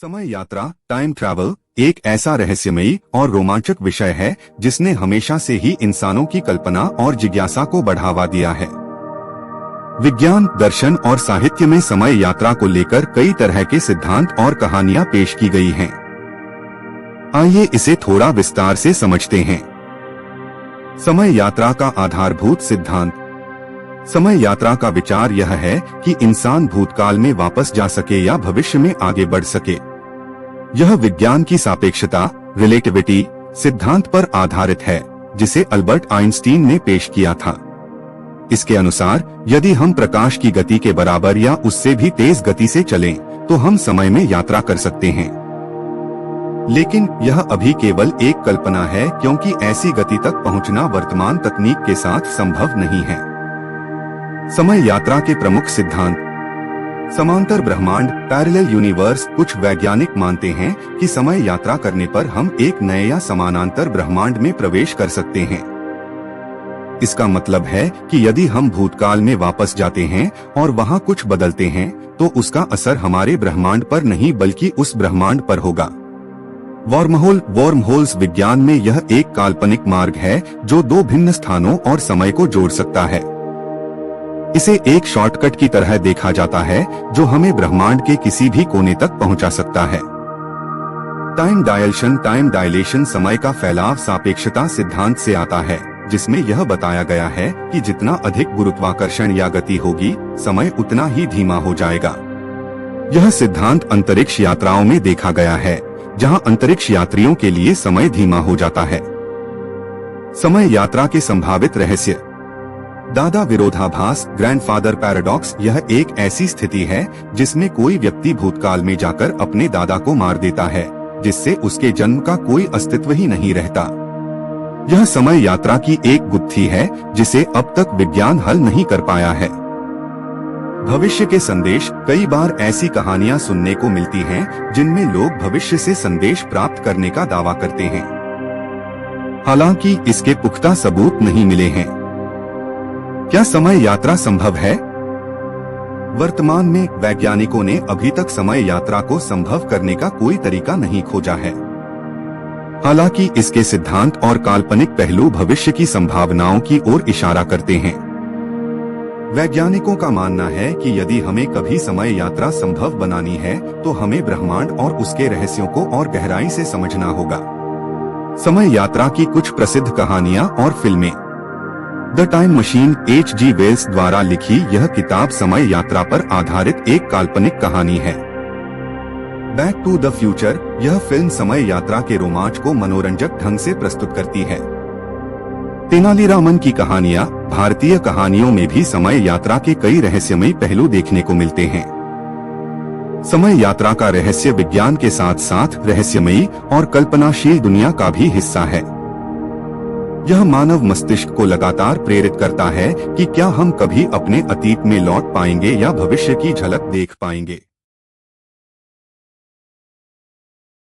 समय यात्रा time travel एक ऐसा रहस्यमयी और रोमांचक विषय है जिसने हमेशा से ही इंसानों की कल्पना और जिज्ञासा को बढ़ावा दिया है। विज्ञान, दर्शन और साहित्य में समय यात्रा को लेकर कई तरह के सिद्धांत और कहानियां पेश की गई हैं। आइए इसे थोड़ा विस्तार से समझते हैं। समय यात्रा का आधारभूत सिद्धांत। समय यात्रा का विचार यह है कि इंसान भूतकाल में वापस जा सके या भविष्य में आगे बढ़ सके। यह विज्ञान की सापेक्षता रिलेटिविटी सिद्धांत पर आधारित है, जिसे अल्बर्ट आइंस्टीन ने पेश किया था। इसके अनुसार यदि हम प्रकाश की गति के बराबर या उससे भी तेज गति से चलें, तो हम समय में यात्रा कर सकते हैं। लेकिन यह अभी केवल एक कल्पना है, क्योंकि ऐसी गति तक पहुंचना वर्तमान तकनीक के साथ संभव नहीं है। समय यात्रा के प्रमुख सिद्धांत। समांतर ब्रह्मांड पैरेलल यूनिवर्स। कुछ वैज्ञानिक मानते हैं कि समय यात्रा करने पर हम एक नए या समानांतर ब्रह्मांड में प्रवेश कर सकते हैं। इसका मतलब है कि यदि हम भूतकाल में वापस जाते हैं और वहां कुछ बदलते हैं, तो उसका असर हमारे ब्रह्मांड पर नहीं बल्कि उस ब्रह्मांड पर होगा। वर्महोल्स विज्ञान में यह एक काल्पनिक मार्ग है जो दो भिन्न स्थानों और समय को जोड़ सकता है। इसे एक शॉर्टकट की तरह देखा जाता है जो हमें ब्रह्मांड के किसी भी कोने तक पहुंचा सकता है। टाइम डायलेशन समय का फैलाव सापेक्षता सिद्धांत से आता है, जिसमें यह बताया गया है कि जितना अधिक गुरुत्वाकर्षण या गति होगी, समय उतना ही धीमा हो जाएगा। यह सिद्धांत अंतरिक्ष यात्राओं में देखा गया है, जहां अंतरिक्ष यात्रियों के लिए समय धीमा हो जाता है। समय यात्रा के संभावित रहस्य। दादा विरोधाभास ग्रैंडफादर पैराडॉक्स। यह एक ऐसी स्थिति है जिसमें कोई व्यक्ति भूतकाल में जाकर अपने दादा को मार देता है, जिससे उसके जन्म का कोई अस्तित्व ही नहीं रहता। यह समय यात्रा की एक गुत्थी है जिसे अब तक विज्ञान हल नहीं कर पाया है। भविष्य के संदेश। कई बार ऐसी कहानियां सुनने को मिलती हैं जिनमें लोग भविष्य से संदेश प्राप्त करने का दावा करते हैं। हालांकि इसके पुख्ता सबूत नहीं मिले हैं। क्या समय यात्रा संभव है? वर्तमान में वैज्ञानिकों ने अभी तक समय यात्रा को संभव करने का कोई तरीका नहीं खोजा है। हालांकि इसके सिद्धांत और काल्पनिक पहलू भविष्य की संभावनाओं की ओर इशारा करते हैं। वैज्ञानिकों का मानना है कि यदि हमें कभी समय यात्रा संभव बनानी है, तो हमें ब्रह्मांड और उसके रहस्यों को और गहराई से समझना होगा। समय यात्रा की कुछ प्रसिद्ध कहानियां और फिल्में। The time machine H.G. Wales द्वारा लिखी यह किताब समय यात्रा पर आधारित एक काल्पनिक कहानी है। Back to the future. यह फिल्म समय यात्रा के रोमांच को मनोरंजक ढंग से प्रस्तुत करती है। तेनालीरामन की कहानियां। भारतीय कहानियों में भी समय यात्रा के कई रहस्यमयी पहलू देखने को मिलते हैं। समय यात्रा का रहस्य विज्ञान के साथ साथ रहस्यमयी और कल्पनाशील दुनिया का भी हिस्सा है। यह मानव मस्तिष्क को लगातार प्रेरित करता है कि क्या हम कभी अपने अतीत में लौट पाएंगे या भविष्य की झलक देख पाएंगे।